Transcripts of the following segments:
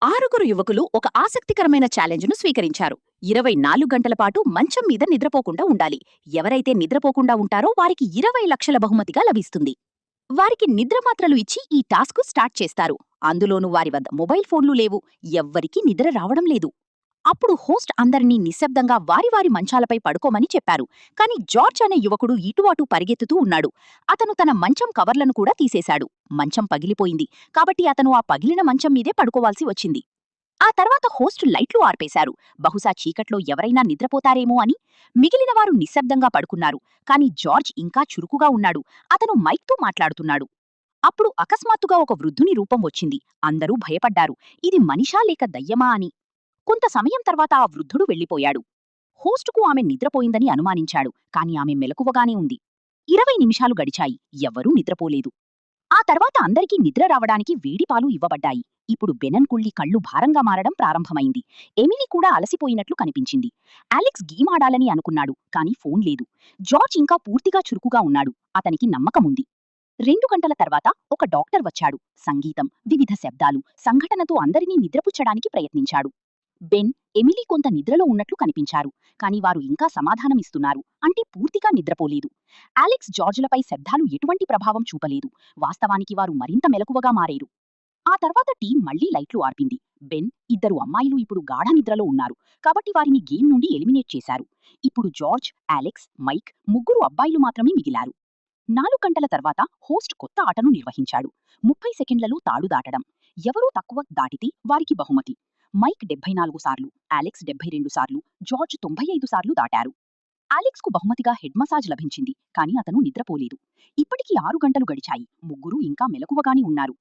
ఆరుగురు యువకులు ఒక ఆసక్తికరమైన ఛాలెంజ్ను స్వీకరించారు. 24 గంటల పాటు మంచం మీద నిద్రపోకుండా ఉండాలి. ఎవరైతే నిద్రపోకుండా ఉంటారో వారికి 20 లక్షల బహుమతిగా లభిస్తుంది. వారికి నిద్రమాత్రలు ఇచ్చి ఈ టాస్క్ స్టార్ట్ చేస్తారు. అందులోనూ వారి వద్ద మొబైల్ ఫోన్లు లేవు. ఎవ్వరికీ నిద్ర రావడం లేదు. అప్పుడు హోస్ట్ అందరినీ నిశ్శబ్దంగా వారి వారి మంచాలపై పడుకోమని చెప్పారు. కాని జార్జ్ అనే యువకుడు ఇటు అటు పరిగెత్తుతూ ఉన్నాడు. అతను తన మంచం కవర్లను కూడా తీసేశాడు. మంచం పగిలిపోయింది. కాబట్టి అతను ఆ పగిలిన మంచం మీదే పడుకోవాల్సి వచ్చింది. ఆ తర్వాత హోస్ట్ లైట్లు ఆర్పేశారు. బహుశా చీకట్లో ఎవరైనా నిద్రపోతారేమో అని. మిగిలినవారు నిశ్శబ్దంగా పడుకున్నారు. కాని జార్జ్ ఇంకా చురుకుగా ఉన్నాడు. అతను మైక్తో మాట్లాడుతున్నాడు. అప్పుడు అకస్మాత్తుగా ఒక వృద్ధుని రూపం వచ్చింది. అందరూ భయపడ్డారు. ఇది మనిషా లేక దయ్యమా అని. కొంత సమయం తర్వాత ఆ వృద్ధుడు వెళ్ళిపోయాడు. హోస్టుకు ఆమె నిద్రపోయిందని అనుమానించాడు. కాని ఆమె మెలకువగానే ఉంది. 20 నిమిషాలు గడిచాయి. ఎవ్వరూ నిద్రపోలేదు. ఆ తర్వాత అందరికీ నిద్ర రావడానికి వేడిపాలు ఇవ్వబడ్డాయి. ఇప్పుడు బెనన్ కుళ్ళి కళ్ళు భారంగా మారడం ప్రారంభమైంది. ఎమిలీ కూడా అలసిపోయినట్లు కనిపించింది. అలెక్స్ గేమ్ ఆడాలని అనుకున్నాడు. కాని ఫోన్ లేదు. జార్జ్ ఇంకా పూర్తిగా చురుకుగా ఉన్నాడు. అతనికి నమ్మకముంది. 2 గంటల తర్వాత ఒక డాక్టర్ వచ్చాడు. సంగీతం, వివిధ శబ్దాలు, సంఘటనతో అందరినీ నిద్రపుచ్చడానికి ప్రయత్నించాడు. బెన్, ఎమిలీ కొంత నిద్రలో ఉన్నట్లు కనిపించారు. కాని వారు ఇంకా సమాధానమిస్తున్నారు. అంటే పూర్తిగా నిద్రపోలేదు. అలెక్స్ జార్జ్లపై శబ్దాలు ఎటువంటి ప్రభావం చూపలేదు. వాస్తవానికి వారు మరింత మెలకువగా మారేరు. ఆ తర్వాత టీం మళ్లీ లైట్లు ఆర్పింది. బెన్, ఇద్దరు అమ్మాయిలు ఇప్పుడు గాఢ నిద్రలో ఉన్నారు. కాబట్టి వారిని గేమ్ నుండి ఎలిమినేట్ చేశారు. ఇప్పుడు జార్జ్, అలెక్స్, మైక్ ముగ్గురు అబ్బాయిలు మాత్రమే మిగిలారు. 4 గంటల తర్వాత హోస్ట్ కొత్త ఆటను నిర్వహించాడు. 30 సెకండ్లలో తాడు దాటడం. ఎవరూ తక్కువ దాటితే వారికి బహుమతి. మైక్ 74 సార్లు, అలెక్స్ 72 సార్లు, జార్జ్ 95 సార్లు దాటారు. అలెక్స్కు బహుమతిగా హెడ్ మసాజ్ లభించింది. కాని అతను నిద్రపోలేదు. ఇప్పటికీ 6 గంటలు గడిచాయి. ముగ్గురూ ఇంకా మెలకువగానే ఉన్నారు.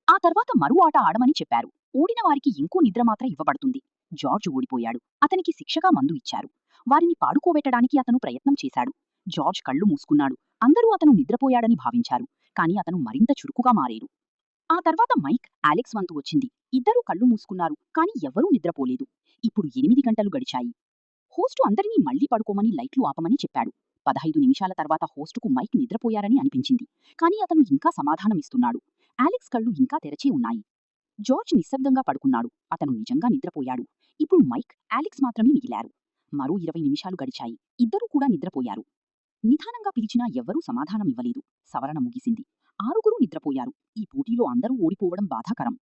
ఆ తర్వాత మరో ఆట ఆడమని చెప్పారు. ఓడిన వారికి ఇంకో నిద్రమాత్ర ఇవ్వబడుతుంది. జార్జ్ ఓడిపోయాడు. అతనికి శిక్షగా మందు ఇచ్చారు. వారిని పాడుకోబెట్టడానికి అతను ప్రయత్నం చేశాడు. జార్జ్ కళ్ళు మూసుకున్నాడు. అందరూ అతను నిద్రపోయాడని భావించారు. కాని అతను మరింత చురుకుగా మారేరు. ఆ తర్వాత మైక్, అలెక్స్ వంతు వచ్చింది. ఇద్దరూ కళ్ళు మూసుకున్నారు. కాని ఎవరూ నిద్రపోలేదు. ఇప్పుడు 8 గంటలు గడిచాయి. హోస్టు అందరినీ మళ్లీ పడుకోమని లైట్లు ఆపమని చెప్పాడు. 15 నిమిషాల తర్వాత హోస్టుకు మైక్ నిద్రపోయారని అనిపించింది. కాని అతను ఇంకా సమాధానమిస్తున్నాడు. అలెక్స్ కళ్ళు ఇంకా తెరచే ఉన్నాయి. జార్జ్ నిశ్శబ్దంగా పడుకున్నాడు. అతను నిజంగా నిద్రపోయాడు. ఇప్పుడు మైక్, అలెక్స్ మాత్రమే మిగిలారు. మరో 20 నిమిషాలు గడిచాయి. ఇద్దరూ కూడా నిద్రపోయారు. నిదానంగా పిలిచినా ఎవ్వరూ సమాధానమివ్వలేదు. సవరణ ముగిసింది. ఆరుగురూ నిద్రపోయారు. ఈ పోటీలో అందరూ ఓడిపోవడం బాధాకరం.